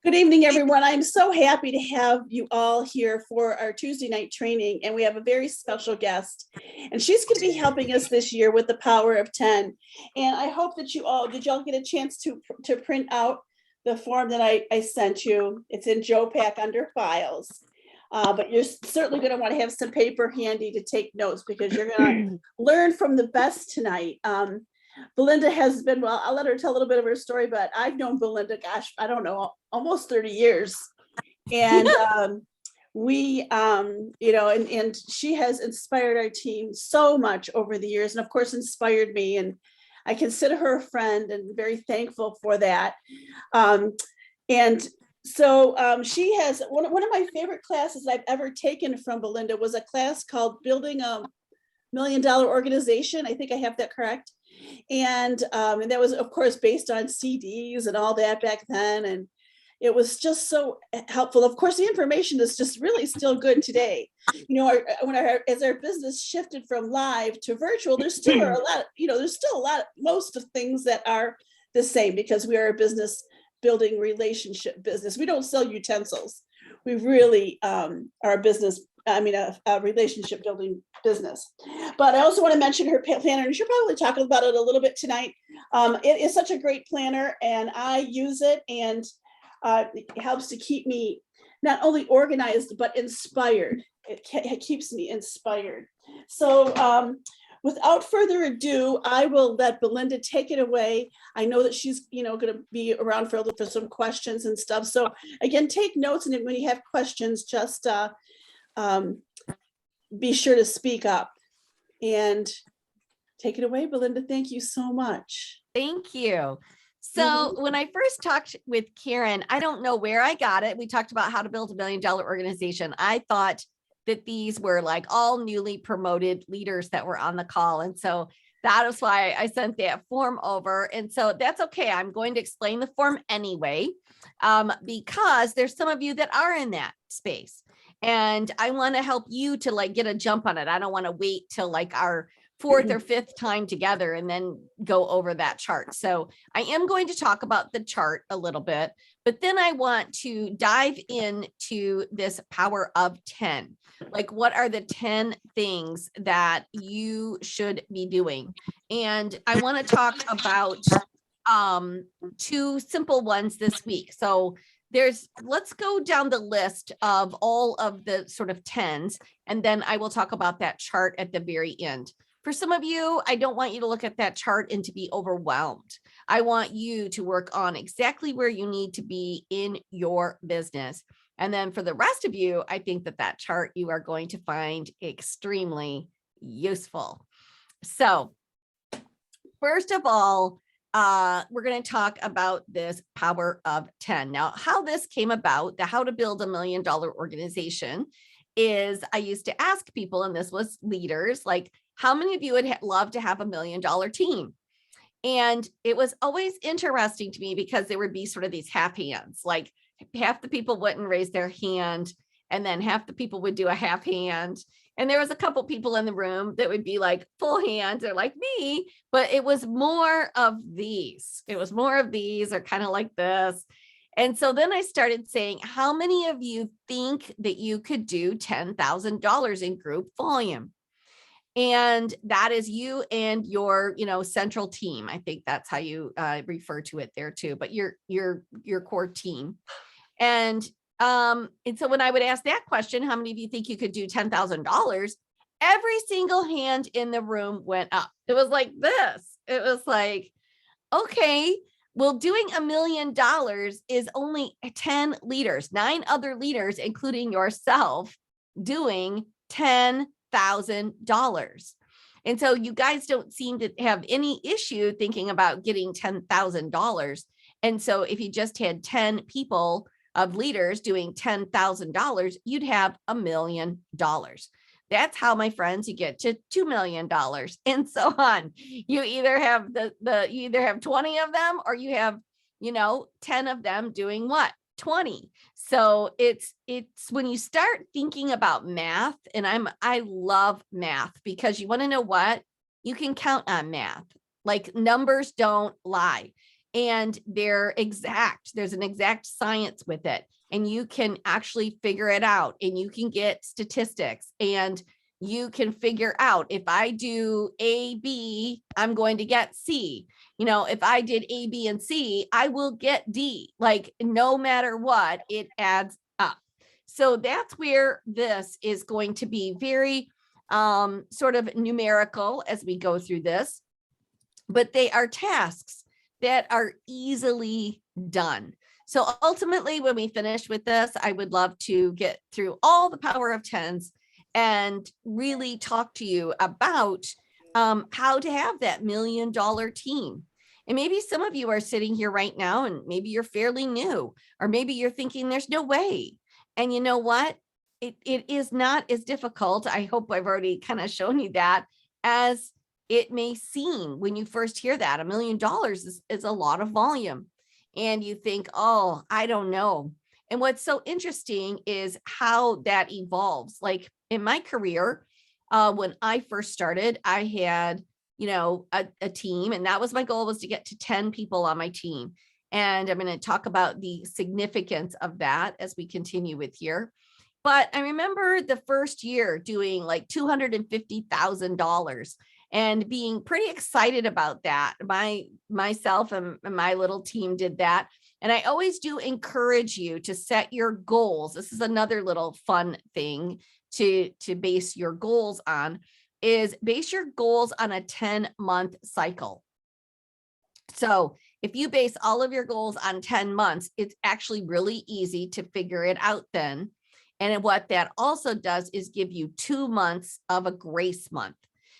Good evening, everyone. I'm so happy to have you all here for our Tuesday night training, and we have a very special guest, and she's going to be helping us this year with the power of 10. And I hope that did y'all get a chance to print out the form that I sent you? It's in JoPack under files, but you're certainly going to want to have some paper handy to take notes because you're going to learn from the best tonight. Belinda has been, well, I'll let her tell a little bit of her story, but I've known Belinda, gosh, I don't know, almost 30 years. And and she has inspired our team so much over the years, and of course inspired me. And I consider her a friend and very thankful for that. She has one of my favorite classes I've ever taken from Belinda was a class called Building a $1 Million Organization. I think I have that correct. And that was, of course, based on CDs and all that back then. And it was just so helpful. Of course, the information is just really still good today. As our business shifted from live to virtual, there's still a lot, most of things that are the same because we are a business building relationship business. We don't sell utensils. We really are a relationship building business. But I also want to mention her planner, and she'll probably talk about it a little bit tonight. It is such a great planner, and I use it, and it helps to keep me not only organized, but inspired. It keeps me inspired. So without further ado, I will let Belinda take it away. I know that she's going to be around for some questions and stuff. So again, take notes, and when you have questions, just be sure to speak up and take it away, Belinda. Thank you so much. Thank you. So when I first talked with Karen, I don't know where I got it. We talked about how to build $1 million organization. I thought that these were like all newly promoted leaders that were on the call. And so that is why I sent that form over. And so that's okay. I'm going to explain the form anyway, because there's some of you that are in that space. And I want to help you to get a jump on it. I don't want to wait till our fourth or fifth time together and then go over that chart. So I am going to talk about the chart a little bit, but then I want to dive into this power of 10. What are the 10 things that you should be doing? And I want to talk about two simple ones this week. So let's go down the list of all of the sort of 10s, and then I will talk about that chart at the very end. For some of you, I don't want you to look at that chart and to be overwhelmed. I want you to work on exactly where you need to be in your business. And then for the rest of you, I think that chart you are going to find extremely useful. So first of all, we're going to talk about this power of 10. Now, how this came about, the how to build $1 million organization, is I used to ask people, and this was leaders, how many of you would love to have $1 million team? And it was always interesting to me because there would be sort of these half hands, half the people wouldn't raise their hand, and then half the people would do a half hand. And there was a couple people in the room that would be full hands or like me, but it was more of these. It was more of these or kind of like this. And so then I started saying, how many of you think that you could do $10,000 in group volume? And that is you and your, central team. I think that's how you refer to it there too, but your core team. And so when I would ask that question, how many of you think you could do $10,000? Every single hand in the room went up. It was like this. It was like, okay, well, doing $1 million is only 10 leaders, 9 other leaders, including yourself, doing $10,000. And so you guys don't seem to have any issue thinking about getting $10,000. And so if you just had 10 people of leaders doing $10,000, you'd have $1 million. That's how, my friends, you get to $2 million and so on. You either have you either have 20 of them, or you have, 10 of them doing what? 20. So it's when you start thinking about math, and I love math, because you want to know what? You can count on math. Numbers don't lie. and they're exact. There's an exact science with it, and you can actually figure it out, and you can get statistics, and you can figure out if I do A, B, I'm going to get C. You know, if I did A, B, and C, I will get D. Like no matter what, it adds up. So that's where this is going to be very sort of numerical as we go through this, but they are tasks that are easily done. So ultimately, when we finish with this, I would love to get through all the power of tens and really talk to you about how to have that $1 million team. And maybe some of you are sitting here right now, and maybe you're fairly new, or maybe you're thinking there's no way. And you know what? It is not as difficult. I hope I've already kind of shown you that, as it may seem when you first hear that. $1 million is a lot of volume. And you think, oh, I don't know. And what's so interesting is how that evolves. Like in my career, when I first started, I had, you know, a team, and that was my goal, was to get to 10 people on my team. And I'm going to talk about the significance of that as we continue with here. But I remember the first year doing like $250,000 and being pretty excited about that. Myself and my little team did that. And I always do encourage you to set your goals. This is another little fun thing to base your goals on, is base your goals on a 10-month cycle. So if you base all of your goals on 10 months, it's actually really easy to figure it out then. And what that also does is give you 2 months of a grace month.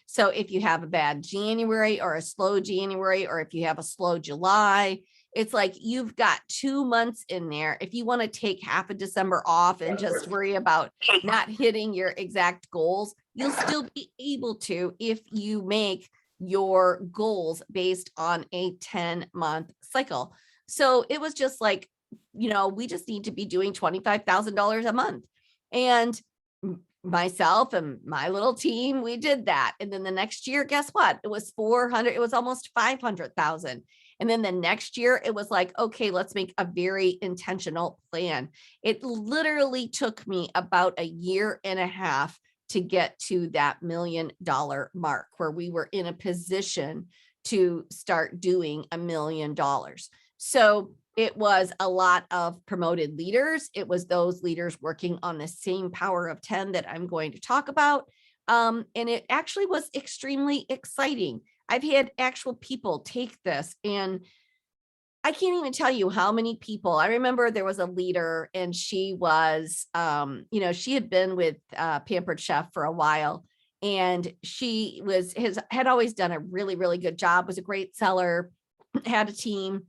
So if you have a bad January or a slow January, or if you have a slow July, it's like you've got 2 months in there. If you want to take half of December off and just worry about not hitting your exact goals, you'll still be able to if you make your goals based on a 10-month cycle. So it was just like, you know, we just need to be doing $25,000 a month. And myself and my little team, we did that. And then the next year, guess what? It was 400, it was almost 500,000. And then the next year it was like, okay, let's make a very intentional plan. It literally took me about a year and a half to get to that $1 million mark, where we were in a position to start doing $1 million. So it was a lot of promoted leaders. It was those leaders working on the same power of 10 that I'm going to talk about. And it actually was extremely exciting. I've had actual people take this, and I can't even tell you how many people. I remember there was a leader, and she was, you know, she had been with Pampered Chef for a while, and she had always done a really, really good job, was a great seller, had a team.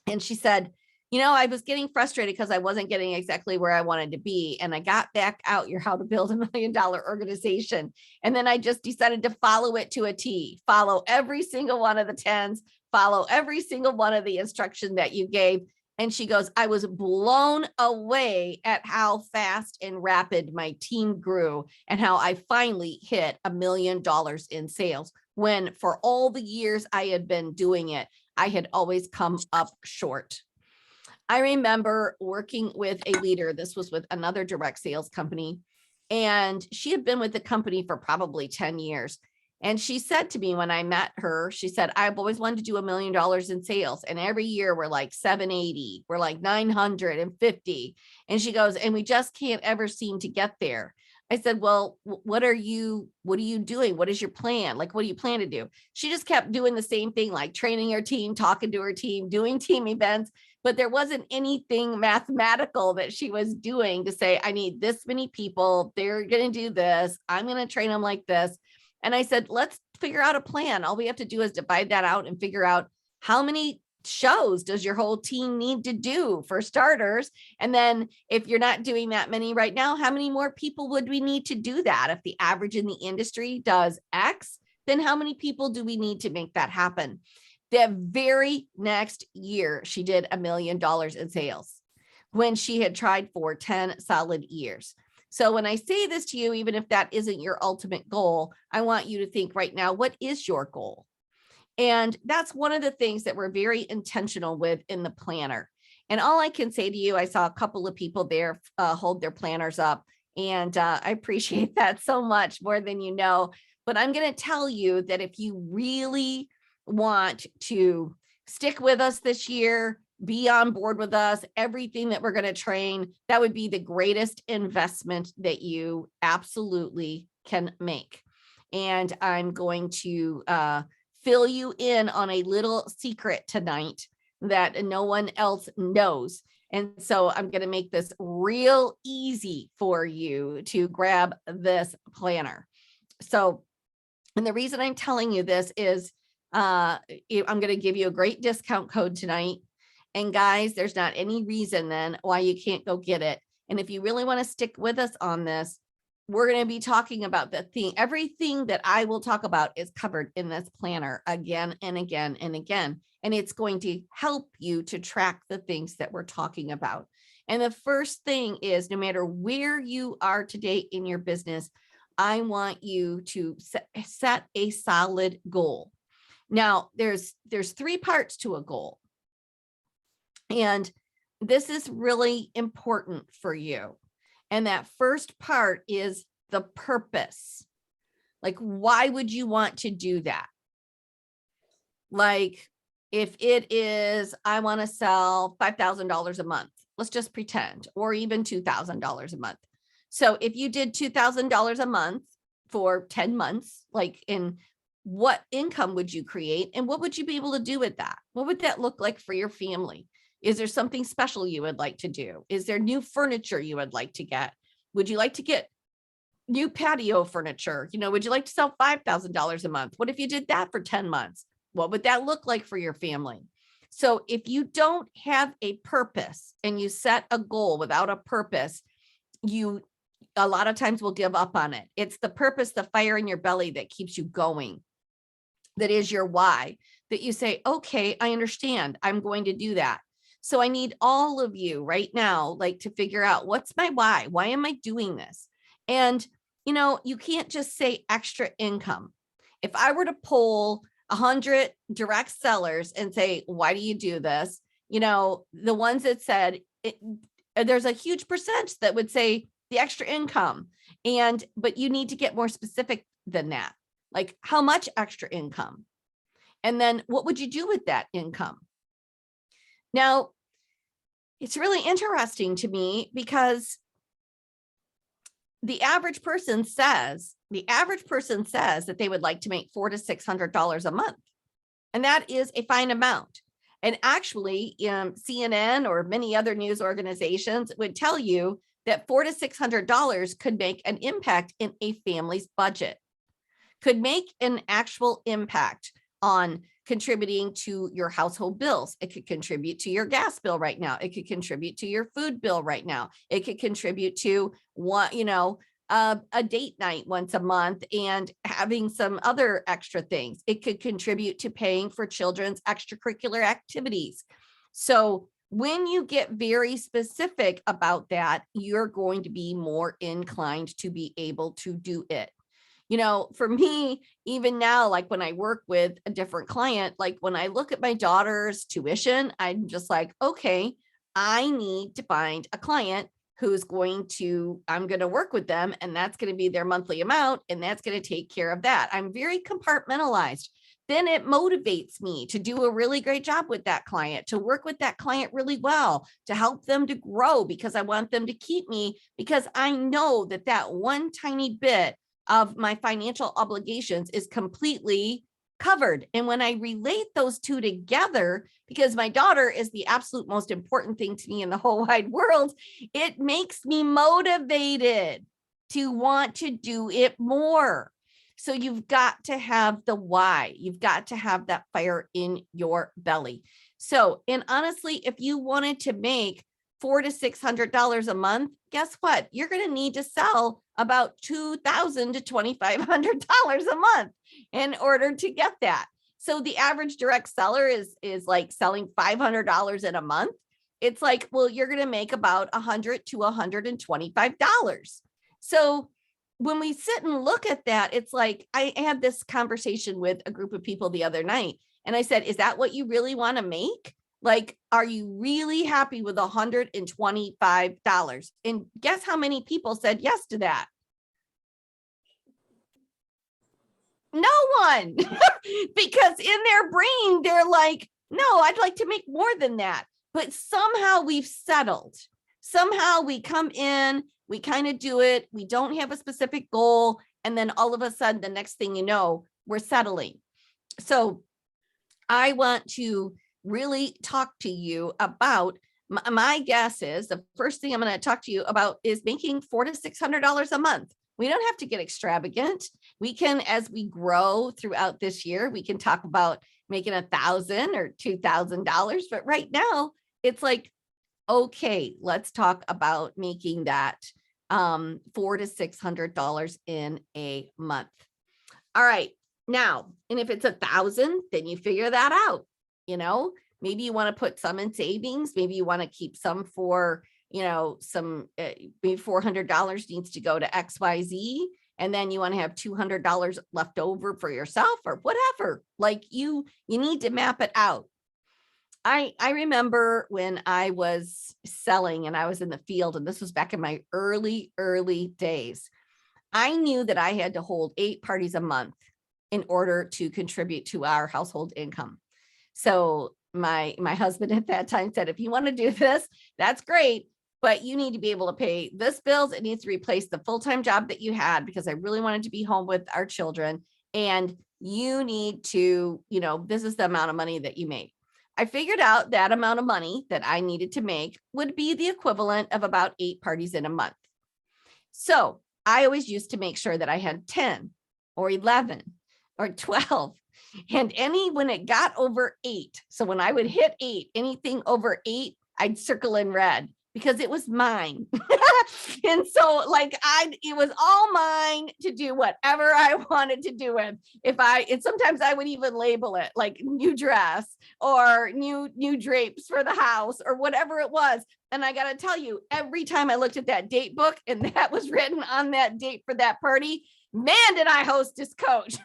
And she said, you know, I was getting frustrated because I wasn't getting exactly where I wanted to be. And I got back out your How to Build $1 Million Organization. And then I just decided to follow it to a T, follow every single one of the 10s, follow every single one of the instruction that you gave. And she goes, I was blown away at how fast and rapid my team grew, and how I finally hit $1 million in sales, when for all the years I had been doing it, I had always come up short. I remember working with a leader. This was with another direct sales company, and she had been with the company for probably 10 years. And she said to me when I met her, she said, I've always wanted to do $1 million in sales. And every year we're like 780, we're like 950. And she goes, and we just can't ever seem to get there. I said, well, what are you doing? What is your plan? Like, what do you plan to do? She just kept doing the same thing, like training her team, talking to her team, doing team events, but there wasn't anything mathematical that she was doing to say, I need this many people. They're going to do this. I'm going to train them like this. And I said, let's figure out a plan. All we have to do is divide that out and figure out how many shows does your whole team need to do, for starters. And then if you're not doing that many right now, how many more people would we need to do that? If the average in the industry does X, then how many people do we need to make that happen? The very next year, she did $1 million in sales, when she had tried for 10 solid years. So when I say this to you, even if that isn't your ultimate goal, I want you to think right now, what is your goal? And that's one of the things that we're very intentional with in the planner. And all I can say to you, I saw a couple of people there hold their planners up, and I appreciate that so much, more than you know. But I'm going to tell you that if you really want to stick with us this year, be on board with us, everything that we're going to train, that would be the greatest investment that you absolutely can make. And I'm going to fill you in on a little secret tonight that no one else knows. And so I'm going to make this real easy for you to grab this planner. So, and the reason I'm telling you this is I'm going to give you a great discount code tonight. And guys, there's not any reason then why you can't go get it. And if you really want to stick with us on this, we're going to be talking about the thing. Everything that I will talk about is covered in this planner again and again and again. And it's going to help you to track the things that we're talking about. And the first thing is, no matter where you are today in your business, I want you to set a solid goal. Now, there's 3 parts to a goal. And this is really important for you. And that first part is the purpose. Like, why would you want to do that? Like, if it is, I want to sell $5,000 a month, let's just pretend, or even $2,000 a month. So if you did $2,000 a month for 10 months, like, in what income would you create? And what would you be able to do with that? What would that look like for your family? Is there something special you would like to do? Is there new furniture you would like to get? Would you like to get new patio furniture? Would you like to sell $5,000 a month? What if you did that for 10 months? What would that look like for your family? So if you don't have a purpose and you set a goal without a purpose, you a lot of times will give up on it. It's the purpose, the fire in your belly that keeps you going. That is your why, that you say, okay, I understand. I'm going to do that. So I need all of you right now, like, to figure out, what's my why? Why am I doing this? And, you can't just say extra income. If I were to poll 100 direct sellers and say, why do you do this? The ones that said it, there's a huge percentage that would say the extra income. But you need to get more specific than that. Like, how much extra income? And then what would you do with that income? Now, it's really interesting to me because the average person says that they would like to make $400 to $600 a month. And that is a fine amount. And actually, CNN or many other news organizations would tell you that $400 to $600 could make an impact in a family's budget, could make an actual impact on contributing to your household bills. It could contribute to your gas bill right now. It could contribute to your food bill right now. It could contribute to a date night once a month and having some other extra things. It could contribute to paying for children's extracurricular activities. So when you get very specific about that, you're going to be more inclined to be able to do it. For me, even now, like, when I work with a different client, like, when I look at my daughter's tuition, I'm just like, okay, I need to find a client I'm going to work with them, and that's going to be their monthly amount, and that's going to take care of that. I'm very compartmentalized. Then it motivates me to do a really great job with that client, to work with that client really well, to help them to grow, because I want them to keep me, because I know that that one tiny bit of my financial obligations is completely covered. And when I relate those two together, because my daughter is the absolute most important thing to me in the whole wide world, it makes me motivated to want to do it more. So you've got to have the why. You've got to have that fire in your belly. So, and honestly, if you wanted to make $400 to $600 a month, guess what? You're going to need to sell about $2,000 to $2,500 a month in order to get that. So the average direct seller is like selling $500 in a month. It's like, well, you're going to make about $100 to $125. So when we sit and look at that, it's like, I had this conversation with a group of people the other night, and I said, is that what you really want to make? Like, are you really happy with $125? And guess how many people said yes to that? No one. Because in their brain, they're like, no, I'd like to make more than that. But somehow we've settled. Somehow we come in, we kind of do it. We don't have a specific goal. And then all of a sudden, the next thing you know, we're settling. So I want to really talk to you about, my guess is the first thing I'm going to talk to you about is making $400 to $600 a month. We don't have to get extravagant. We can, as we grow throughout this year, we can talk about making $1,000 or $2,000. But right now it's like, okay, let's talk about making that $400 to $600 in a month. All right. Now, and if it's 1,000, then you figure that out. You know, maybe you want to put some in savings. Maybe you want to keep some for, you know, some, maybe $400 needs to go to XYZ. And then you want to have $200 left over for yourself or whatever. Like you need to map it out. I remember when I was selling and I was in the field, and this was back in my early days. I knew that I had to hold 8 parties a month in order to contribute to our household income. So my husband at that time said, if you want to do this, that's great, but you need to be able to pay this bills. It needs to replace the full-time job that you had, because I really wanted to be home with our children. And you need to, you know, this is the amount of money that you make. I figured out that amount of money that I needed to make would be the equivalent of about 8 parties in a month. So I always used to make sure that I had 10 or 11 or 12. And when it got over 8, so when I would hit 8, anything over 8, I'd circle in red because it was mine. And so like it was all mine to do whatever I wanted to do with. And sometimes I would even label it like new dress or new drapes for the house or whatever it was. And I got to tell you, every time I looked at that date book and that was written on that date for that party, man, did I hostess coach.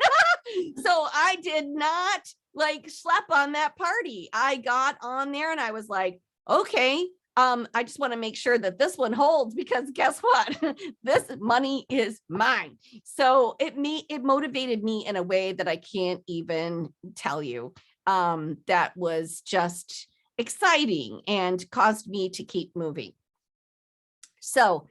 So I did not like schlep on that party. I got on there and I was like, okay, I just want to make sure that this one holds, because guess what? This money is mine. So it motivated me in a way that I can't even tell you. That was just exciting and caused me to keep moving. So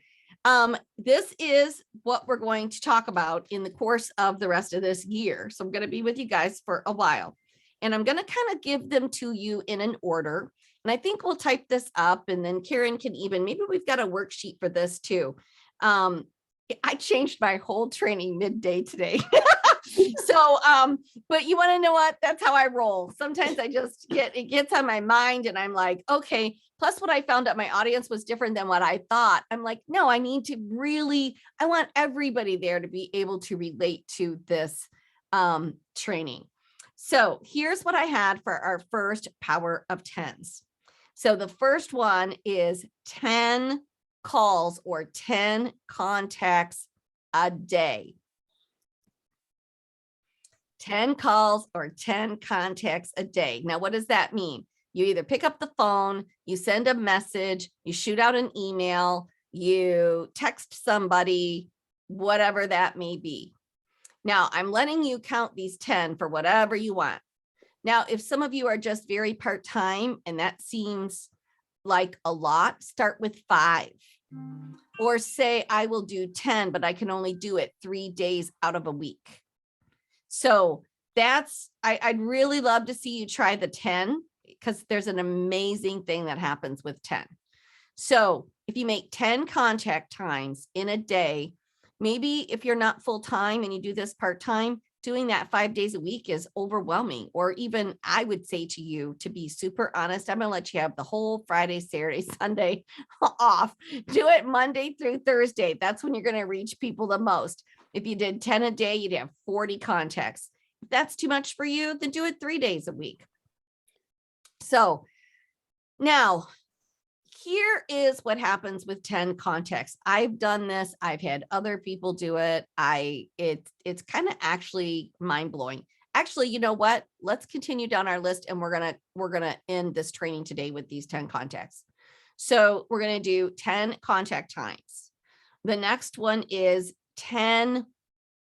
this is what we're going to talk about in the course of the rest of this year. So I'm going to be with you guys for a while, and I'm going to kind of give them to you in an order. And I think we'll type this up, and then Karen can maybe we've got a worksheet for this too. I changed my whole training midday today. So, but you want to know what? That's how I roll. Sometimes I just it gets on my mind and I'm like, okay. Plus what I found out, my audience was different than what I thought. I'm like, no, I want everybody there to be able to relate to this training. So here's what I had for our first power of 10s. So the first one is 10 calls or 10 contacts a day. 10 calls or 10 contacts a day. Now, what does that mean? You either pick up the phone, you send a message, you shoot out an email, you text somebody, whatever that may be. Now, I'm letting you count these 10 for whatever you want. Now, if some of you are just very part-time and that seems like a lot, start with 5. Or say, I will do 10, but I can only do it 3 days out of a week. So I'd really love to see you try the 10, because there's an amazing thing that happens with 10. So if you make 10 contact times in a day, maybe if you're not full-time and you do this part-time, doing that 5 days a week is overwhelming. Or even I would say to you, to be super honest, I'm going to let you have the whole Friday, Saturday, Sunday off. Do it Monday through Thursday. That's when you're going to reach people the most. If you did 10 a day, you'd have 40 contacts. If that's too much for you, then do it 3 days a week. So now here is what happens with 10 contacts. I've done this. I've had other people do it. It's kind of actually mind blowing. Actually, you know what? Let's continue down our list, and we're gonna end this training today with these 10 contacts. So we're gonna do 10 contact times. The next one is 10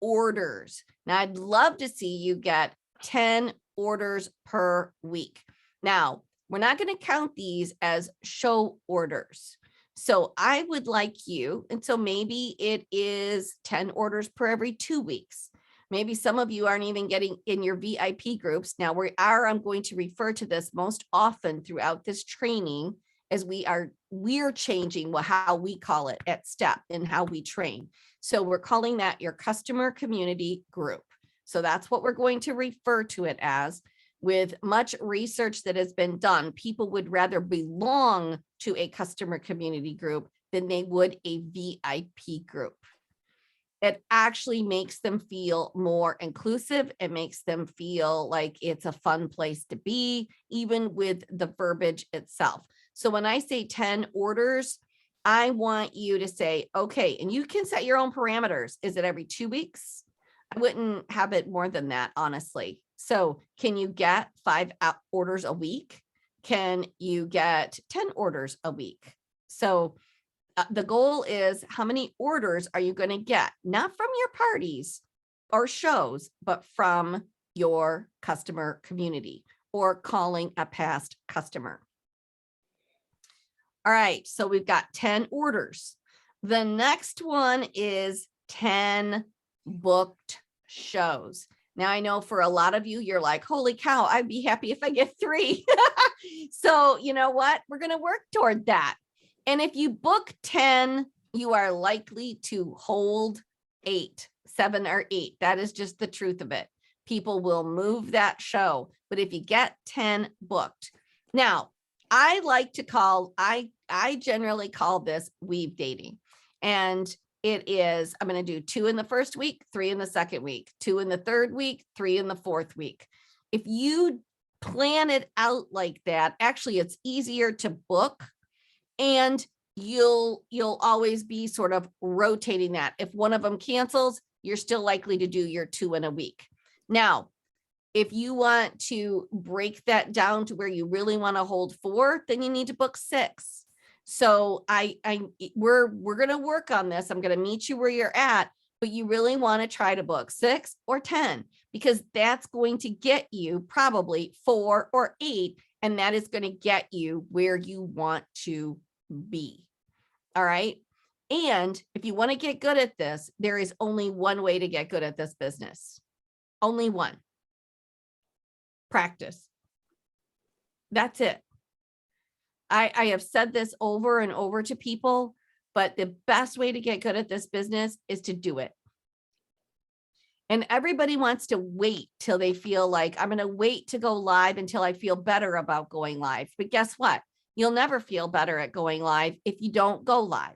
orders. Now, I'd love to see you get 10 orders per week. Now, we're not going to count these as show orders. So I would like you, and so maybe it is 10 orders per every 2 weeks. Maybe some of you aren't even getting in your VIP groups. Now I'm going to refer to this most often throughout this training as we're changing how we call it at STEP and how we train. So we're calling that your customer community group. So that's what we're going to refer to it as. With much research that has been done, people would rather belong to a customer community group than they would a VIP group. It actually makes them feel more inclusive. It makes them feel like it's a fun place to be, even with the verbiage itself. So when I say 10 orders, I want you to say, okay, and you can set your own parameters. Is it every 2 weeks? I wouldn't have it more than that, honestly. So can you get 5 orders a week? Can you get 10 orders a week? So the goal is, how many orders are you going to get? Not from your parties or shows, but from your customer community or calling a past customer. All right, so we've got 10 orders. The next one is 10 booked shows. Now, I know for a lot of you, you're like, holy cow, I'd be happy if I get 3. So you know what? We're going to work toward that. And if you book 10, you are likely to hold 8, 7 or 8. That is just the truth of it. People will move that show. But if you get 10 booked. Now, I generally call this weave dating. And it is, I'm going to do 2 in the first week, 3 in the second week, 2 in the third week, 3 in the fourth week. If you plan it out like that, actually it's easier to book, and you'll always be sort of rotating that. If one of them cancels, you're still likely to do your 2 in a week. Now, if you want to break that down to where you really want to hold 4, then you need to book 6. So we're going to work on this. I'm going to meet you where you're at, but you really want to try to book 6 or 10, because that's going to get you probably 4 or 8, and that is going to get you where you want to be. All right. And if you want to get good at this, there is only one way to get good at this business. Only one. Practice. That's it. I have said this over and over to people, but the best way to get good at this business is to do it. And everybody wants to wait till they feel like, I'm going to wait to go live until I feel better about going live. But guess what? You'll never feel better at going live if you don't go live.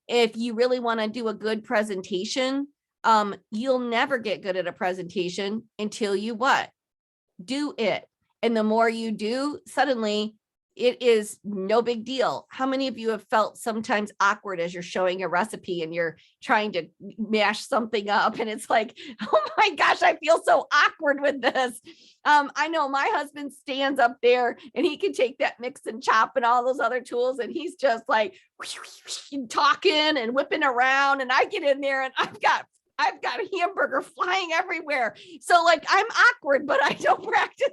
If you really want to do a good presentation, you'll never get good at a presentation until you what? Do it. And the more you do, suddenly it is no big deal. How many of you have felt sometimes awkward as you're showing a recipe and you're trying to mash something up and it's like, oh my gosh, I feel so awkward with this. I know my husband stands up there and he can take that mix and chop and all those other tools, and he's just like talking and whipping around, and I get in there and I've got hamburger flying everywhere. So like I'm awkward, but I don't practice.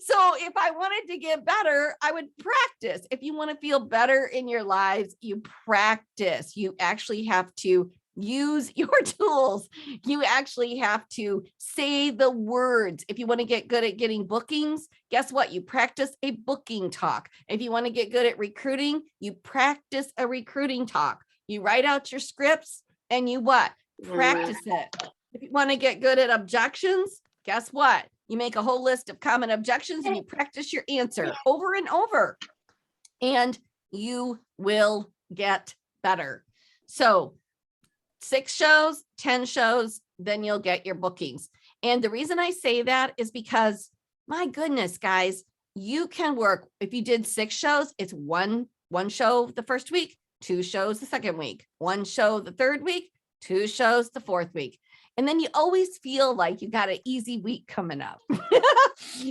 So if I wanted to get better, I would practice. If you want to feel better in your lives, you practice. You actually have to use your tools. You actually have to say the words. If you want to get good at getting bookings, guess what? You practice a booking talk. If you want to get good at recruiting, you practice a recruiting talk. You write out your scripts and you what? Practice it. If you want to get good at objections, guess what? You make a whole list of common objections and you practice your answer over and over, and you will get better. So 6 shows, 10 shows, then you'll get your bookings. And the reason I say that is because, my goodness, guys, you can work, if you did 6 shows, it's one show the first week, 2 shows the second week, 1 show the third week, 2 shows the fourth week. And then you always feel like you got an easy week coming up.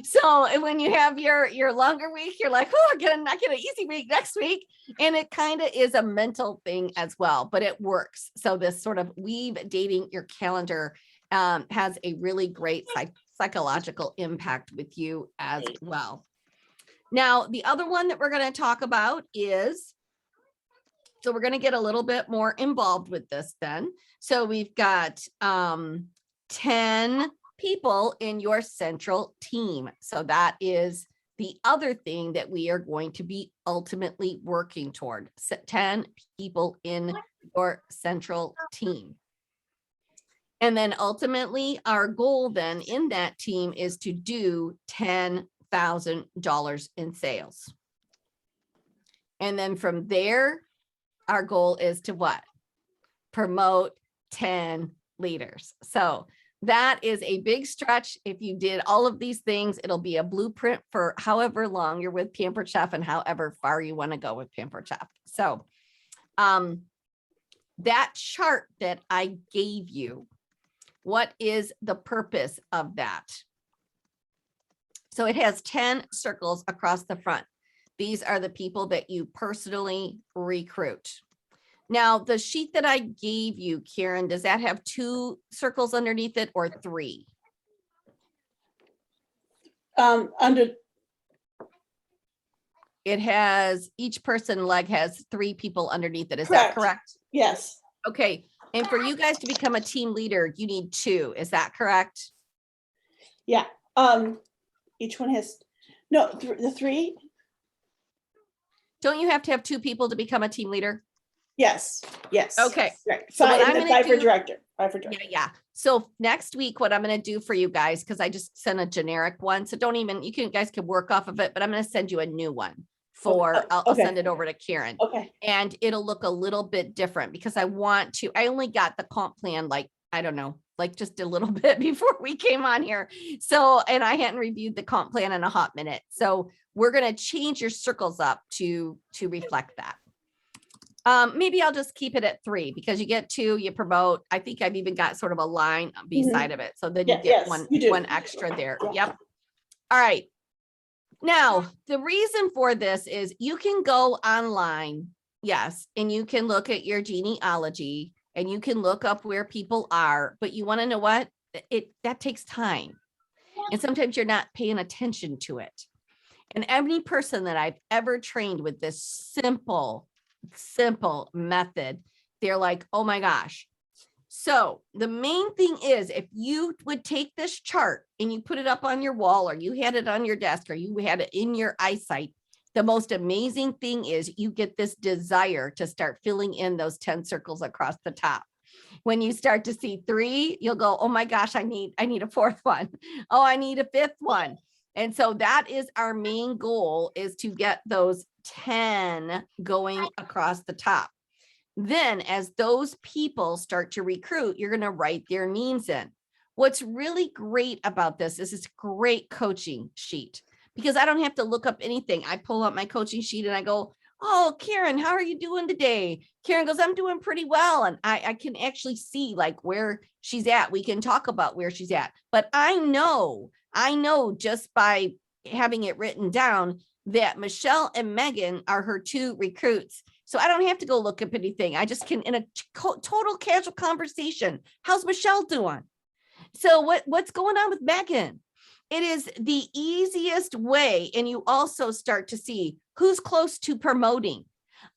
So and when you have your longer week, you're like, oh, I get an easy week next week. And it kind of is a mental thing as well, but it works. So this sort of weave dating your calendar has a really great psychological impact with you as well. Now, the other one that we're going to talk about is, so we're going to get a little bit more involved with this then. So we've got 10 people in your central team. So that is the other thing that we are going to be ultimately working toward. 10 people in your central team. And then ultimately our goal then in that team is to do $10,000 in sales. And then from there, our goal is to what? Promote 10 leaders. So that is a big stretch. If you did all of these things, it'll be a blueprint for however long you're with Pampered Chef and however far you want to go with Pampered Chef. So that chart that I gave you, what is the purpose of that? So it has 10 circles across the front. These are the people that you personally recruit. Now, the sheet that I gave you, Karen, does that have 2 circles underneath it or 3? It has, each person leg has 3 people underneath it. Is that correct? Yes. Okay. And for you guys to become a team leader, you need 2. Is that correct? Yeah. Each one has, no, the 3. Don't you have to have 2 people to become a team leader? Yes. Yes. Okay. Right. So what I'm Five for do, director. Yeah. So next week, what I'm going to do for you guys, because I just sent a generic one. So don't even, you guys can work off of it, but I'm going to send you a new one for, I'll send it over to Karen. Okay. And it'll look a little bit different because I only got the comp plan, like, I don't know, like just a little bit before we came on here. So, and I hadn't reviewed the comp plan in a hot minute. So we're going to change your circles up to reflect that. Maybe I'll just keep it at 3 because you get 2, you promote. I think I've even got sort of a line beside of it. So then you get one extra there. Yep. All right. Now, the reason for this is you can go online. Yes. And you can look at your genealogy and you can look up where people are, but you want to know what? That takes time. And sometimes you're not paying attention to it. And every person that I've ever trained with this simple method, they're like, oh my gosh. So the main thing is, if you would take this chart and you put it up on your wall, or you had it on your desk, or you had it in your eyesight, the most amazing thing is you get this desire to start filling in those 10 circles across the top. When you start to see 3, you'll go, oh my gosh, I need a 4th one. Oh, I need a 5th one. And so that is our main goal, is to get those 10 going across the top. Then as those people start to recruit, you're going to write their names in. What's really great about this is it's a great coaching sheet because I don't have to look up anything. I pull up my coaching sheet and I go, oh, Karen, how are you doing today? Karen goes, I'm doing pretty well. And I can actually see like where she's at. We can talk about where she's at, but I know just by having it written down that Michelle and Megan are her 2 recruits. So I don't have to go look up anything. I just can, in a total casual conversation, how's Michelle doing? So what's going on with Megan? It is the easiest way. And you also start to see who's close to promoting.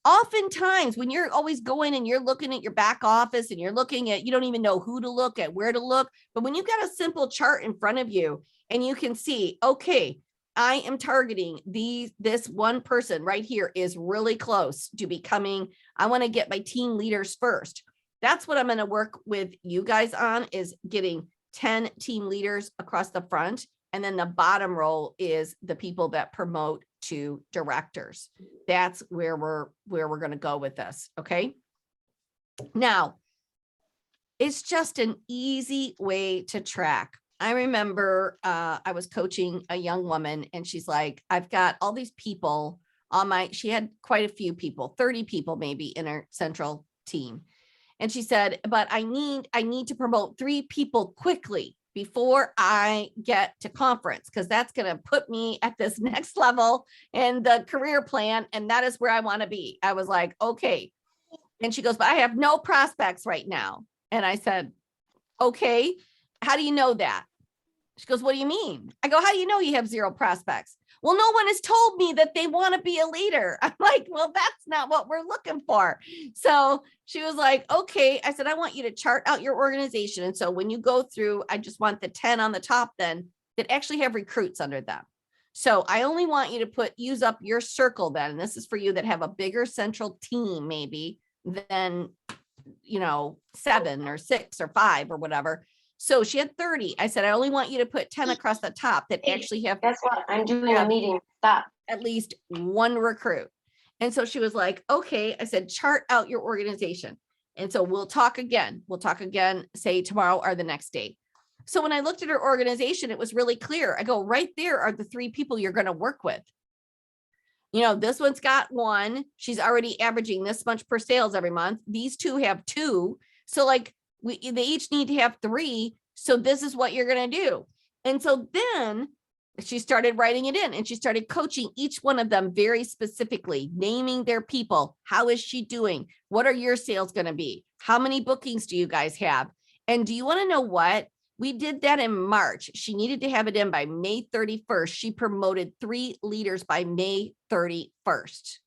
Oftentimes when you're always going and you're looking at your back office and you're looking at, you don't even know who to look at, where to look. But when you've got a simple chart in front of you and you can see, okay, I am targeting this one person right here is really close to becoming, I want to get my team leaders first. That's what I'm going to work with you guys on, is getting 10 team leaders across the front. And then the bottom row is the people that promote to directors. That's where we're going to go with this. Okay. Now, it's just an easy way to track. I remember I was coaching a young woman and she's like, I've got all these people on she had quite a few people, 30 people maybe in her central team. And she said, but I need to promote 3 people quickly before I get to conference, because that's going to put me at this next level in the career plan. And that is where I want to be. I was like, okay. And she goes, but I have no prospects right now. And I said, okay, how do you know that? She goes, what do you mean? I go, how do you know you have 0 prospects? Well, no one has told me that they want to be a leader. I'm like, well, that's not what we're looking for. So she was like, okay. I said, I want you to chart out your organization. And so when you go through, I just want the 10 on the top then that actually have recruits under them. So I only want you to use up your circle then. And this is for you that have a bigger central team, maybe than, 7 or 6 or 5 or whatever. So she had 30. I said, I only want you to put 10 across the top that actually have. Guess what? I'm doing a meeting. Stop. At least 1 recruit. And so she was like, okay. I said, chart out your organization. And so we'll talk again. Say tomorrow or the next day. So when I looked at her organization, it was really clear. I go, right there are the 3 people you're going to work with. This one's got 1. She's already averaging this much per sales every month. These 2 have 2. So they each need to have 3. So this is what you're going to do. And so then she started writing it in and she started coaching each one of them very specifically, naming their people. How is she doing? What are your sales going to be? How many bookings do you guys have? And do you want to know what? We did that in March. She needed to have it in by May 31st. She promoted 3 leaders by May 31st,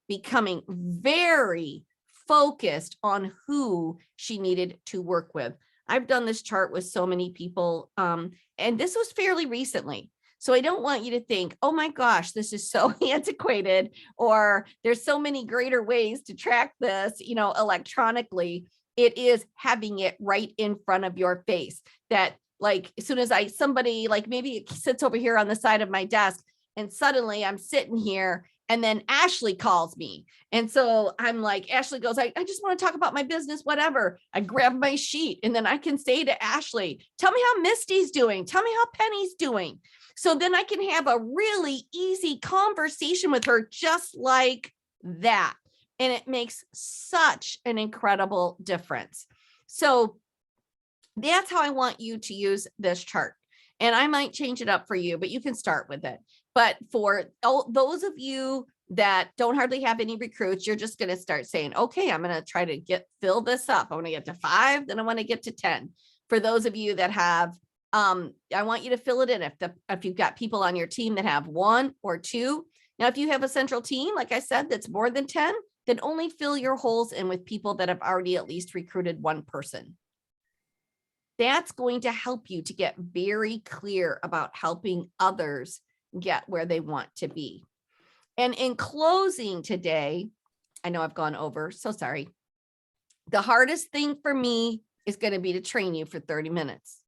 becoming very focused on who she needed to work with. I've done this chart with so many people, and this was fairly recently. So I don't want you to think, oh my gosh, this is so antiquated, or there's so many greater ways to track this, electronically. It is having it right in front of your face that as soon as somebody maybe it sits over here on the side of my desk and suddenly I'm sitting here. And then Ashley calls me. And so I'm like, Ashley goes, I just want to talk about my business, whatever. I grab my sheet and then I can say to Ashley, tell me how Misty's doing. Tell me how Penny's doing. So then I can have a really easy conversation with her just like that. And it makes such an incredible difference. So that's how I want you to use this chart. And I might change it up for you, but you can start with it. But for those of you that don't hardly have any recruits, you're just going to start saying, okay, I'm going to try to fill this up. I want to get to 5, then I want to get to 10. For those of you that have, I want you to fill it in. If you've got people on your team that have 1 or 2. Now, if you have a central team, like I said, that's more than 10, then only fill your holes in with people that have already at least recruited 1 person. That's going to help you to get very clear about helping others get where they want to be. And in closing today, I know I've gone over, so sorry. The hardest thing for me is going to be to train you for 30 minutes.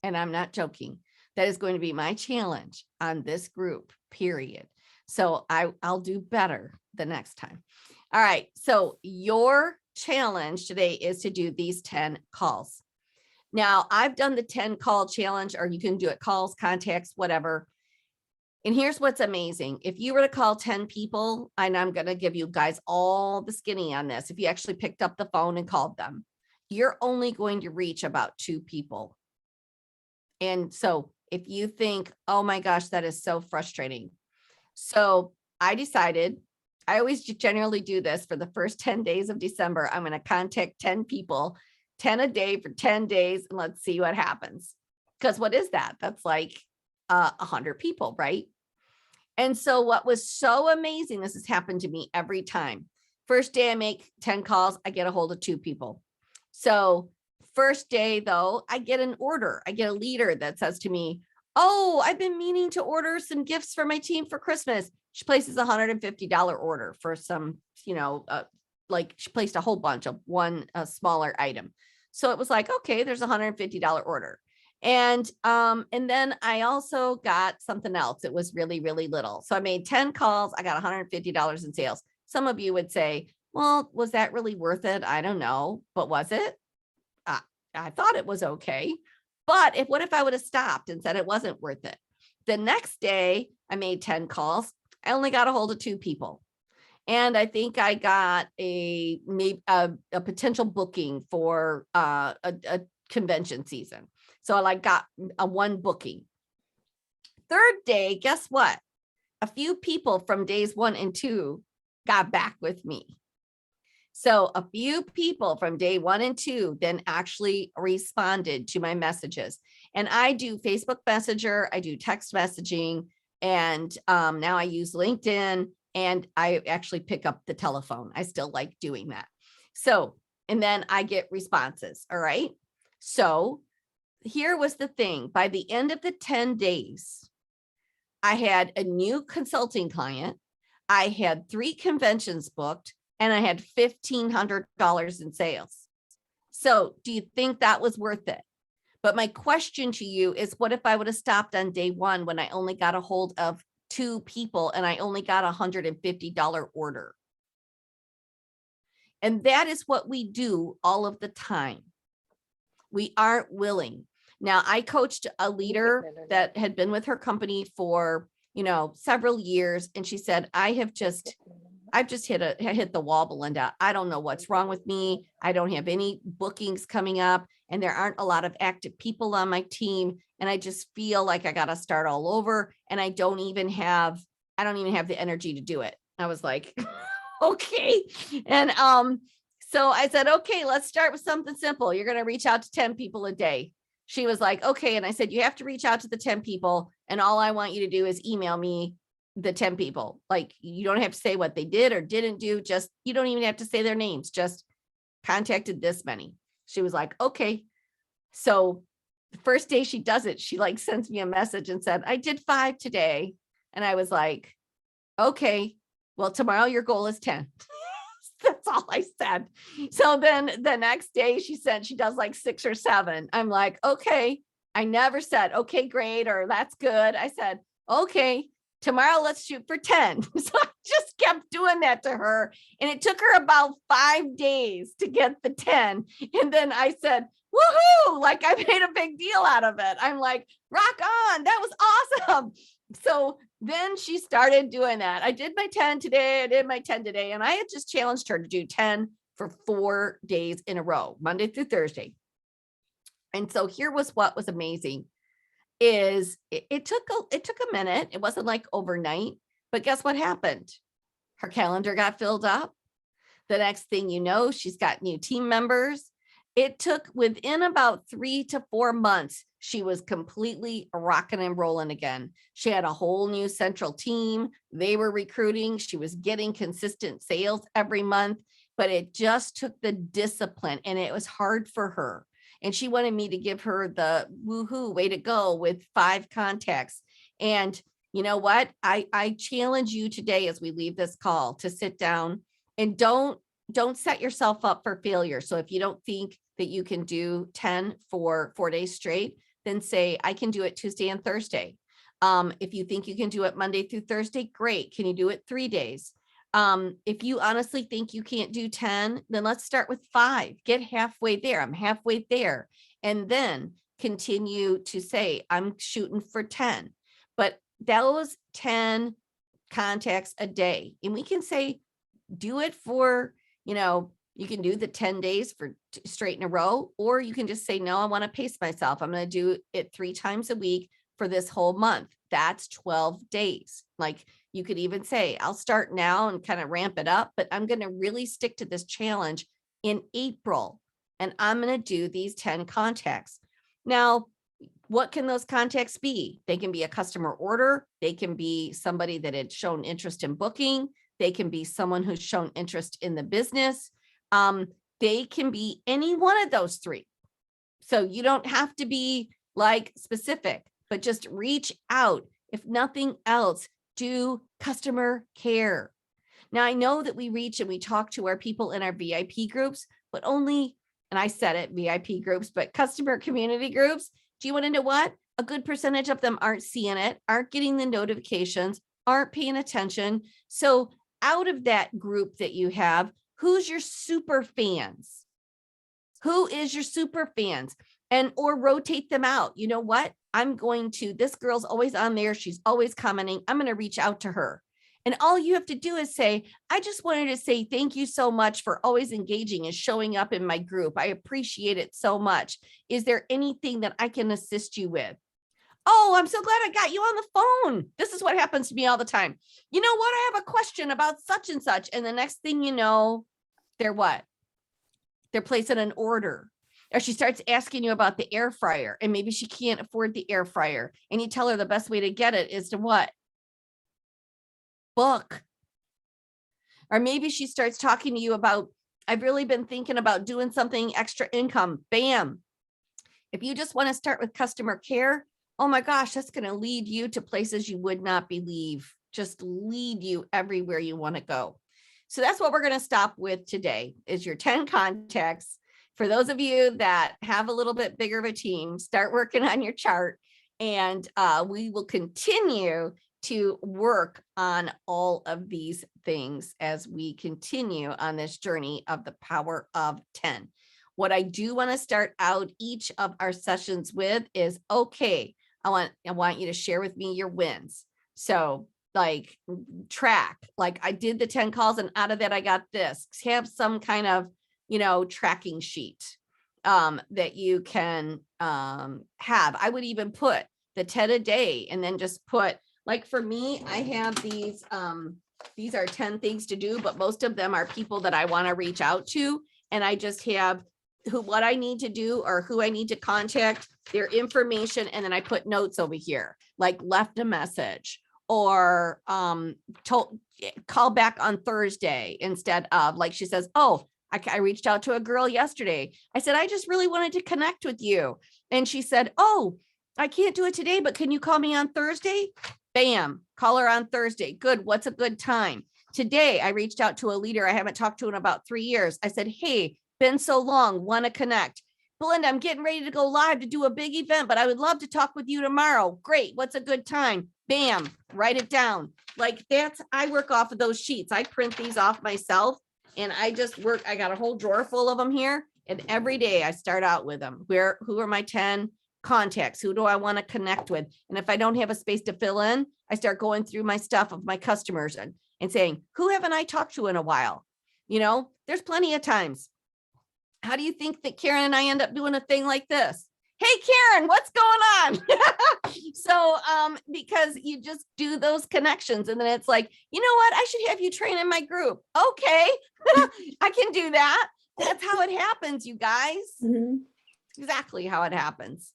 And I'm not joking. That is going to be my challenge on this group, period. So I'll do better the next time. All right. So your challenge today is to do these 10 calls. Now, I've done the 10 call challenge, or you can do it calls, contacts, whatever. And here's what's amazing. If you were to call 10 people, and I'm going to give you guys all the skinny on this, if you actually picked up the phone and called them, you're only going to reach about 2 people. And so if you think, oh my gosh, that is so frustrating. So I decided, I always generally do this for the first 10 days of December. I'm going to contact 10 people, 10 a day for 10 days, and let's see what happens. Because what is that? That's like 100 people, right? And so what was so amazing, this has happened to me every time. First day I make 10 calls, I get a hold of 2 people. So first day though, I get an order. I get a leader that says to me, oh, I've been meaning to order some gifts for my team for Christmas. She places a $150 order for some, like she placed a whole bunch of a smaller item. So it was like, okay, there's a $150 order. And then I also got something else. It was really, really little. So I made 10 calls. I got $150 in sales. Some of you would say, well, was that really worth it? I don't know, but was it? I thought it was okay. But what if I would have stopped and said it wasn't worth it? The next day I made 10 calls. I only got a hold of 2 people. And I think I got a potential booking for a convention season. So I got a 1 booking. Third day, guess what? A few people from days 1 and 2 got back with me. So a few people from day 1 and 2 then actually responded to my messages. And I do Facebook Messenger, I do text messaging, and now I use LinkedIn, and I actually pick up the telephone. I still like doing that. So, and then I get responses. All right. So here was the thing. By the end of the 10 days, I had a new consulting client. I had 3 conventions booked, and I had $1,500 in sales. So do you think that was worth it? But my question to you is, what if I would have stopped on day 1 when I only got a hold of 2 people and I only got a $150 order? And that is what we do all of the time. We aren't willing. Now, I coached a leader that had been with her company for, several years. And she said, I've just hit the wall, Belinda. I don't know what's wrong with me. I don't have any bookings coming up, and there aren't a lot of active people on my team. And I just feel like I got to start all over. And I don't even have the energy to do it. I was like, okay. And, so I said, okay, let's start with something simple. You're going to reach out to 10 people a day. She was like, okay. And I said, you have to reach out to the 10 people. And all I want you to do is email me the 10 people. Like, you don't have to say what they did or didn't do. Just, you don't even have to say their names. Just contacted this many. She was like, okay. So the first day she does it, she sends me a message and said, I did 5 today. And I was like, okay, well, tomorrow your goal is 10. That's all I said. So then the next day she said she does 6 or 7. I'm like, okay. I never said, okay, great, or that's good. I said, okay, tomorrow let's shoot for 10. So I just kept doing that to her. And it took her about 5 days to get the 10. And then I said, woohoo, I made a big deal out of it. I'm like, rock on. That was awesome. So then she started doing that. I did my 10 today. I did my 10 today. And I had just challenged her to do 10 for 4 days in a row, Monday through Thursday. And so here was what was amazing is it took a minute. It wasn't overnight, but guess what happened? Her calendar got filled up. The next thing you know, she's got new team members. It took within about 3 to 4 months, she was completely rocking and rolling again. She had a whole new central team. They were recruiting. She was getting consistent sales every month, but it just took the discipline, and it was hard for her. And she wanted me to give her the woohoo, way to go with 5 contacts. And you know what? I challenge you today as we leave this call to sit down and don't set yourself up for failure. So if you don't think that you can do 10 for 4 days straight, then say, I can do it Tuesday and Thursday. If you think you can do it Monday through Thursday, great. Can you do it 3 days? If you honestly think you can't do 10, then let's start with 5, get halfway there. I'm halfway there. And then continue to say, I'm shooting for 10, but those 10 contacts a day. And we can say, do it for, you can do the 10 days for straight in a row, or you can just say, no, I want to pace myself. I'm going to do it 3 times a week for this whole month. That's 12 days. You could even say, I'll start now and kind of ramp it up, but I'm going to really stick to this challenge in April. And I'm going to do these 10 contacts. Now, what can those contacts be? They can be a customer order. They can be somebody that had shown interest in booking. They can be someone who's shown interest in the business. They can be any one of those 3. So you don't have to be specific, but just reach out. If nothing else, do customer care. Now, I know that we reach and we talk to our people in our VIP groups, but only, and I said it, VIP groups, but customer community groups. Do you want to know what? A good percentage of them aren't seeing it, aren't getting the notifications, aren't paying attention. So out of that group that you have, who's your super fans? Who is your super fans? and or rotate them out. You know what? This girl's always on there. She's always commenting. I'm going to reach out to her. And all you have to do is say, I just wanted to say thank you so much for always engaging and showing up in my group. I appreciate it so much. Is there anything that I can assist you with? Oh, I'm so glad I got you on the phone. This is what happens to me all the time. You know what? I have a question about such and such. And the next thing you know, they're what? They're placing an order. Or she starts asking you about the air fryer, and maybe she can't afford the air fryer. And you tell her the best way to get it is to what? Book. Or maybe she starts talking to you about, I've really been thinking about doing something extra income. Bam. If you just want to start with customer care, oh my gosh, that's going to lead you to places you would not believe, just lead you everywhere you want to go. So that's what we're going to stop with today is your 10 contacts. For those of you that have a little bit bigger of a team, start working on your chart, and we will continue to work on all of these things as we continue on this journey of the power of 10. What I do want to start out each of our sessions with is, okay, I want you to share with me your wins. So like track, like I did the 10 calls and out of that, I got this. Have some kind of, tracking sheet that you can have. I would even put the 10 a day and then just put, like for me, I have these are 10 things to do, but most of them are people that I want to reach out to. And I just have what I need to do or who I need to contact, their information. And then I put notes over here, like left a message or call back on Thursday instead of, like she says, oh, I reached out to a girl yesterday. I said, I just really wanted to connect with you. And she said, oh, I can't do it today, but can you call me on Thursday? Bam, call her on Thursday. Good. What's a good time? Today, I reached out to a leader I haven't talked to in about 3 years. I said, hey, been so long, want to connect. Belinda, I'm getting ready to go live to do a big event, but I would love to talk with you tomorrow. Great. What's a good time? Bam, write it down. Like I work off of those sheets. I print these off myself and I just work. I got a whole drawer full of them here. And every day I start out with them. Who are my 10 contacts? Who do I want to connect with? And if I don't have a space to fill in, I start going through my stuff of my customers and saying, who haven't I talked to in a while? There's plenty of times. How do you think that Karen and I end up doing a thing like this? Hey, Karen, what's going on? So, because you just do those connections and then it's like, you know what? I should have you train in my group. Okay, I can do that. That's how it happens, you guys. Mm-hmm. Exactly how it happens.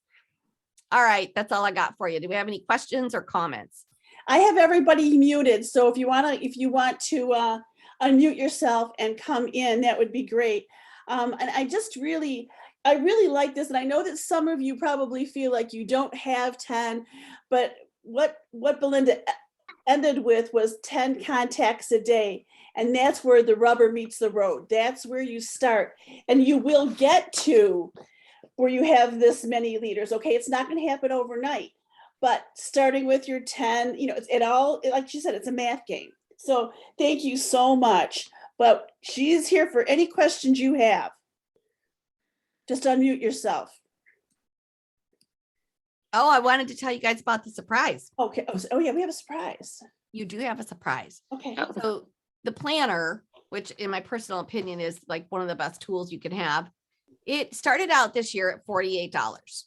All right. That's all I got for you. Do we have any questions or comments? I have everybody muted. So if you want to unmute yourself and come in, that would be great. And I really like this. And I know that some of you probably feel like you don't have 10, but what Belinda ended with was 10 contacts a day. And that's where the rubber meets the road. That's where you start. And you will get to where you have this many leaders. Okay, it's not going to happen overnight, but starting with your 10, like she said, it's a math game. So thank you so much. But she's here for any questions you have. Just unmute yourself. Oh, I wanted to tell you guys about the surprise. Okay. Oh yeah, we have a surprise. You do have a surprise. Okay. So the planner, which in my personal opinion is like one of the best tools you can have, it started out this year at $48.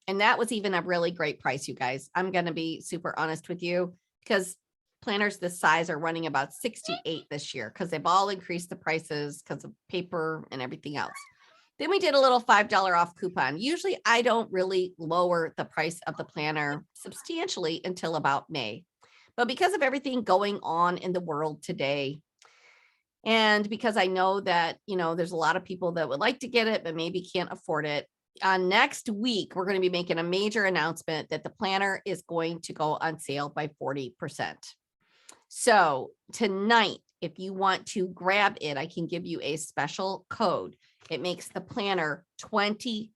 And that was even a really great price, you guys. I'm going to be super honest with you because planners this size are running about $68 this year because they've all increased the prices because of paper and everything else. Then we did a little $5 off coupon. Usually I don't really lower the price of the planner substantially until about May. But because of everything going on in the world today, and because I know that, there's a lot of people that would like to get it, but maybe can't afford it. Next week, we're going to be making a major announcement that the planner is going to go on sale by 40%. So tonight, if you want to grab it, I can give you a special code. It makes the planner $29.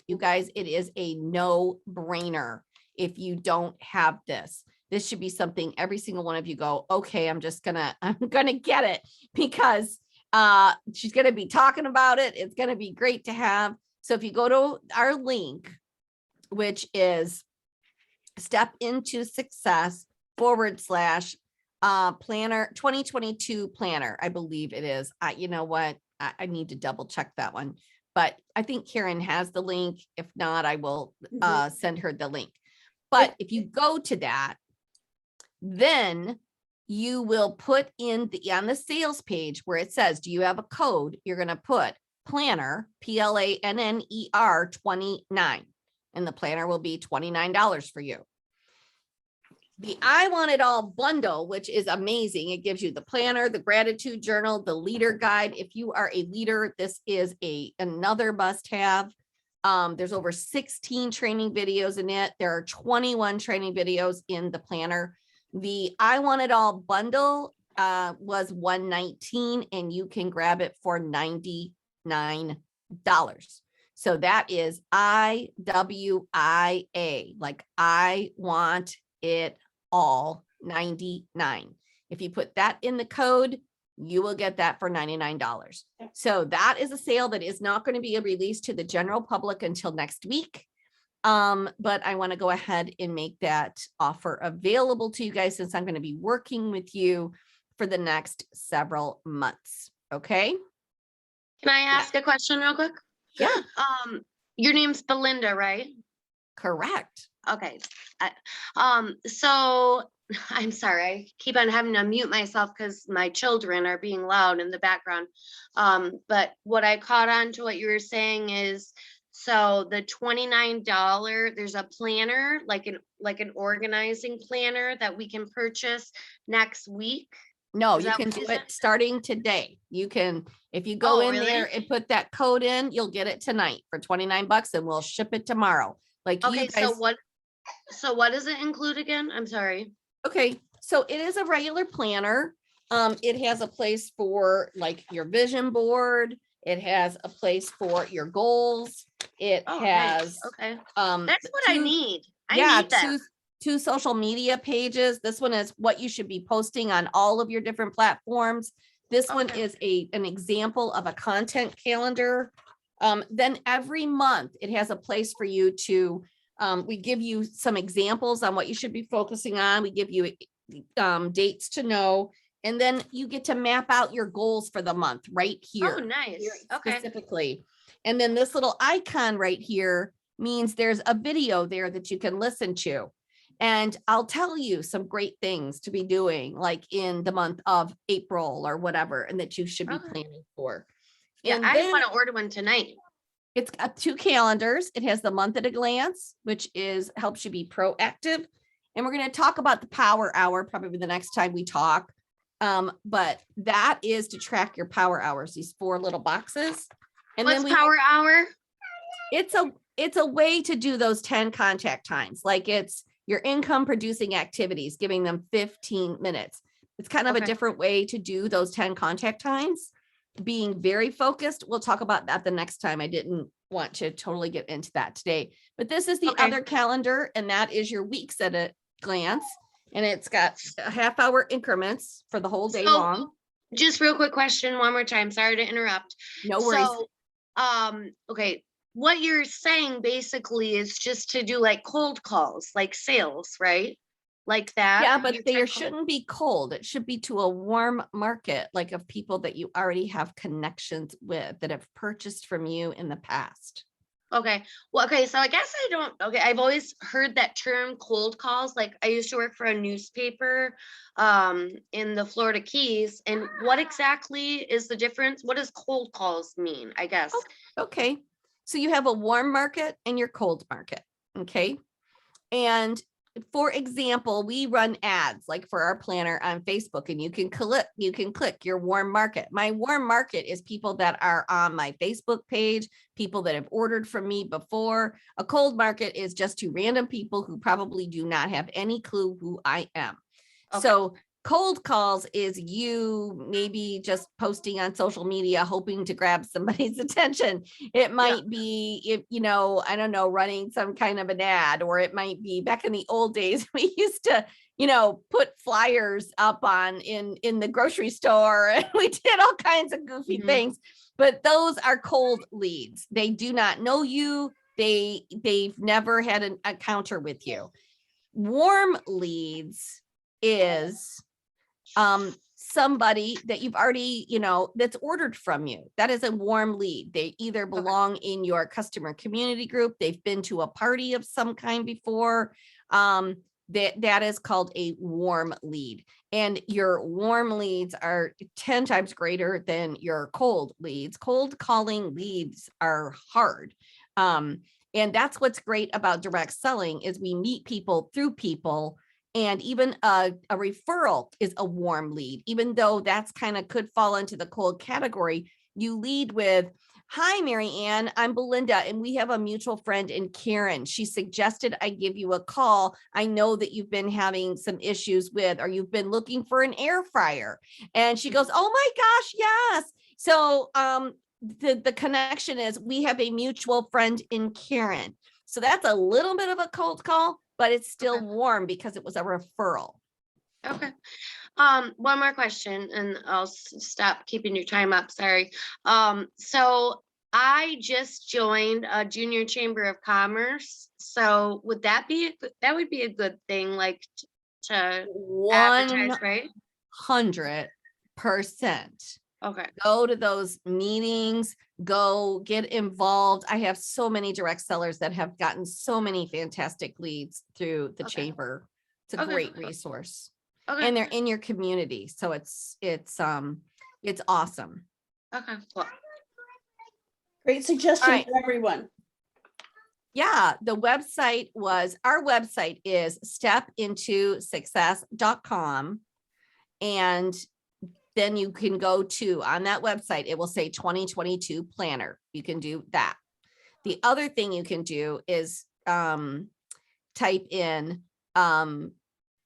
You guys, it is a no-brainer if you don't have this. This should be something every single one of you go, okay, I'm gonna get it because she's gonna be talking about it. It's gonna be great to have. So if you go to our link, which is step into success / planner 2022 planner, I believe it is. You know what? I need to double check that one, but I think Karen has the link. If not, I will send her the link. But if you go to that, then you will put in on the sales page where it says, do you have a code? You're going to put planner, PLANNER 29, and the planner will be $29 for you. The I Want It All bundle, which is amazing. It gives you the planner, the gratitude journal, the leader guide. If you are a leader, this is another must have. There's over 16 training videos in it. There are 21 training videos in the planner. The I Want It All bundle was $119, and you can grab it for $99. So that is IWIA, like I want it all, 99. If you put that in the code, you will get that for $99. So that is a sale that is not going to be released to the general public until next week. But I want to go ahead and make that offer available to you guys, since I'm going to be working with you for the next several months. Okay. Can I ask a question real quick? Yeah. Your name's Belinda, right? Correct. Okay. So I'm sorry, I keep on having to mute myself because my children are being loud in the background. But what I caught on to what you were saying is, so the $29, there's a planner, like an organizing planner that we can purchase next week. No, Is you that can what do you it said? starting today. You can, if you go Oh, in really? there and put that code in, you'll get it tonight for $29, and we'll ship it tomorrow. Like you Okay, guys. so what does it include again? I'm sorry. Okay, so it is a regular planner. It has a place for like your vision board. It has a place for your goals. It Oh, has, nice. Okay. um, That's what I need. I yeah, need that. two social media pages. This one is what you should be posting on all of your different platforms. This one Okay. is an example of a content calendar. Then every month it has a place for you to, we give you some examples on what you should be focusing on. We give you dates to know, and then you get to map out your goals for the month right here. Oh, nice. Here Okay. specifically. And then this little icon right here means there's a video there that you can listen to. And I'll tell you some great things to be doing, like in the month of April or whatever, and that you should be Okay. planning for. Yeah, And I then want to order one tonight. it's got 2 calendars. It has the month at a glance, which helps you be proactive. And we're going to talk about the power hour probably the next time we talk. But that is to track your power hours, these 4 little boxes. And What's then power hour? it's a way to do those 10 contact times. Like it's your income producing activities, giving them 15 minutes. It's kind of a Okay. different way to do those 10 contact times, being very focused. We'll talk about that the next time. I didn't want to totally get into that today, but this is the Okay. other calendar, and that is your weeks at a glance. And it's got a half-hour increments for the whole day So, long. Just real quick question, one more time. Sorry to interrupt. No worries. So, okay, what you're saying basically is just to do like cold calls, like sales, right? Like that. Yeah, but You're there trying- shouldn't be cold. It should be to a warm market, like of people that you already have connections with that have purchased from you in the past. Okay. Well, okay. So I guess I don't, okay. I've always heard that term cold calls. Like I used to work for a newspaper in the Florida Keys. And what exactly is the difference? What does cold calls mean? I guess. Okay. So you have a warm market and your cold market. Okay. And for example, we run ads like for our planner on Facebook, and you can click your warm market. My warm market is people that are on my Facebook page, people that have ordered from me before. A cold market is just to random people who probably do not have any clue who I am. Okay. So cold calls is you maybe just posting on social media, hoping to grab somebody's attention. It might be, if I don't know, running some kind of an ad, or it might be back in the old days, we used to put flyers up in the grocery store, and we did all kinds of goofy things. But those are cold leads. They do not know you. They've never had an encounter with you. Warm leads is somebody that you've already, that's ordered from you. That is a warm lead. They either belong in your customer community group. They've been to a party of some kind before. That is called a warm lead. And your warm leads are 10 times greater than your cold leads. Cold calling leads are hard. And that's what's great about direct selling is we meet people through people. And even a referral is a warm lead, even though that's kind of could fall into the cold category. You lead with, "Hi, Mary Ann, I'm Belinda, and we have a mutual friend in Karen. She suggested I give you a call. I know that you've been having some issues with, or you've been looking for an air fryer." And she goes, "Oh my gosh, yes." So the connection is we have a mutual friend in Karen. So that's a little bit of a cold call, but it's still warm because it was a referral. Okay. One more question and I'll stop keeping your time up. Sorry. So I just joined a junior chamber of commerce. So would that be that would be a good thing, like to advertise, right? 100%. Okay. Go to those meetings, go get involved. I have so many direct sellers that have gotten so many fantastic leads through the chamber. It's a great resource. Okay. And they're in your community. So it's awesome. Okay. Cool. Great suggestion for everyone. Yeah, our website is stepintosuccess.com. And then you can go to, on that website, it will say 2022 planner. You can do that. The other thing you can do is type in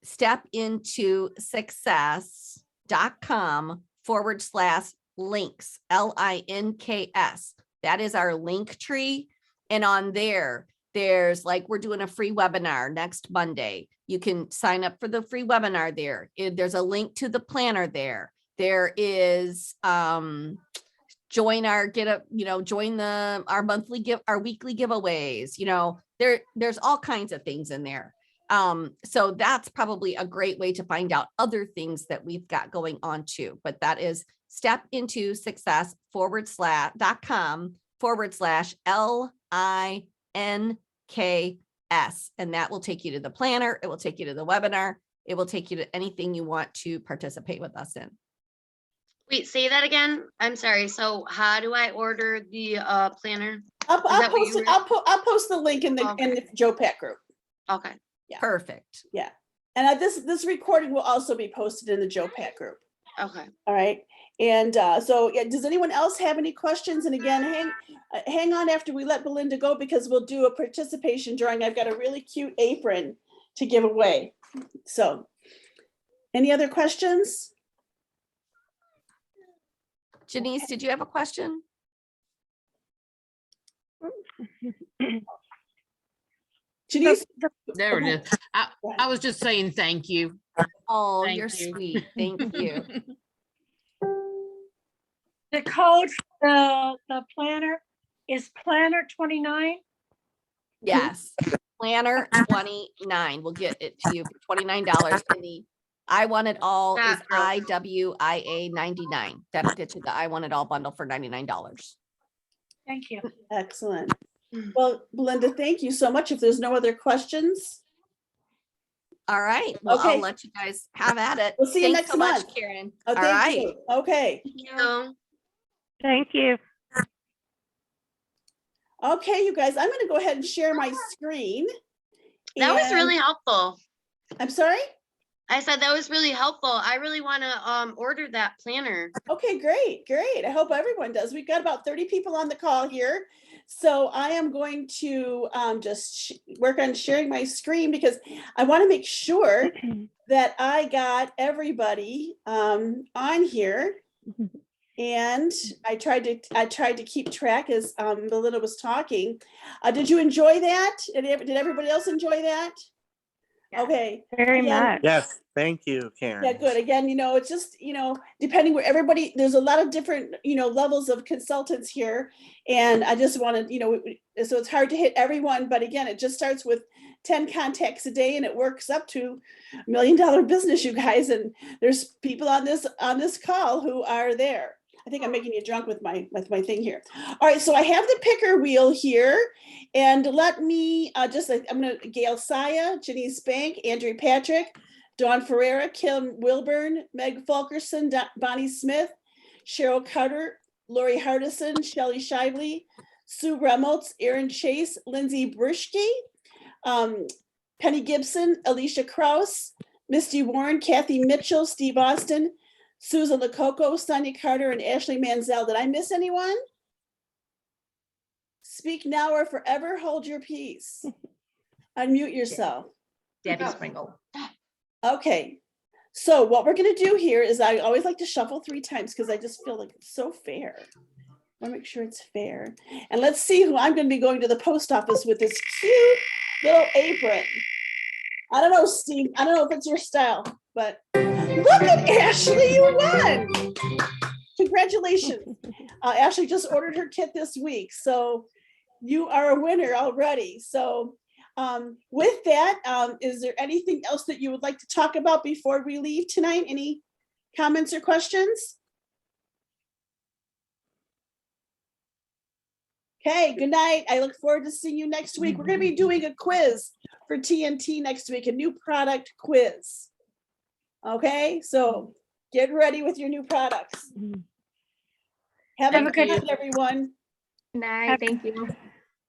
stepintosuccess.com/links, LINKS. That is our link tree. And on there's like, we're doing a free webinar next Monday. You can sign up for the free webinar there. There's a link to the planner there. There is join our our weekly giveaways. There's all kinds of things in there. So that's probably a great way to find out other things that we've got going on too. But that is stepintosuccess.com/LINKS. And that will take you to the planner. It will take you to the webinar. It will take you to anything you want to participate with us in. Wait, say that again. I'm sorry. So how do I order the planner? I'll post the link in the JoPack group. Okay. Yeah. Perfect. Yeah. And this recording will also be posted in the JoPack group. Okay. All right. And does anyone else have any questions? And again, hang on after we let Belinda go, because we'll do a participation drawing. I've got a really cute apron to give away. So any other questions? Janice, did you have a question? Janice? There it is. I was just saying thank you. Oh, you're sweet. Thank you. The code for the planner is planner 29. Yes. Planner 29. We'll get it to you for $29. And the I Want It All is IWIA 99. That'll get you the I Want It All bundle for $99. Thank you. Excellent. Well, Belinda, thank you so much. If there's no other questions. All right. Well, Okay. I'll let you guys have at it. We'll see you Thanks next so month. much, Karen. Oh, All thank right. you. Okay. Thank you. Okay, you guys, I'm going to go ahead and share my screen. That was And- really helpful. I'm sorry? I said that was really helpful. I really want to order that planner. Okay, great, great. I hope everyone does. We've got about 30 people on the call here. So I am going to just work on sharing my screen, because I want to make sure that I got everybody on here. And I tried to keep track as Belinda was talking. Did you enjoy that? Did everybody else enjoy that? Yeah. Okay. Very Again, much. Yes, thank you, Karen. Yeah, good. Again, it's just, depending where everybody, there's a lot of different, levels of consultants here. And I just wanted, so it's hard to hit everyone, but again, it just starts with 10 contacts a day and it works up to $1 million business, you guys. And there's people on this call who are there. I think I'm making you drunk with my thing here. All right, so I have the picker wheel here, and let me I'm gonna Gail Saya, Janice Bank, Andrew Patrick, Dawn Ferreira, Kim Wilburn, Meg Fulkerson, Bonnie Smith, Cheryl Carter, Lori Hardison, Shelley Shively, Sue Reynolds, Aaron Chase, Lindsay Brischke, Penny Gibson, Alicia Kraus, Misty Warren, Kathy Mitchell, Steve Austin, Susan Lococo, Sonia Carter, and Ashley Manzel. Did I miss anyone? Speak now or forever hold your peace. Unmute yourself. Debbie Springle. Okay. So what we're going to do here is I always like to shuffle 3 times because I just feel like it's so fair. I want to make sure it's fair. And let's see who I'm going to be going to the post office with this cute little apron. I don't know, Steve. I don't know if it's your style, but look at Ashley, you won. Congratulations. Ashley just ordered her kit this week. So you are a winner already. So with that, is there anything else that you would like to talk about before we leave tonight? Any comments or questions? Okay, good night. I look forward to seeing you next week. We're going to be doing a quiz for TNT next week, a new product quiz. Okay, so get ready with your new products. Have a good night, everyone. Good night. Thank you.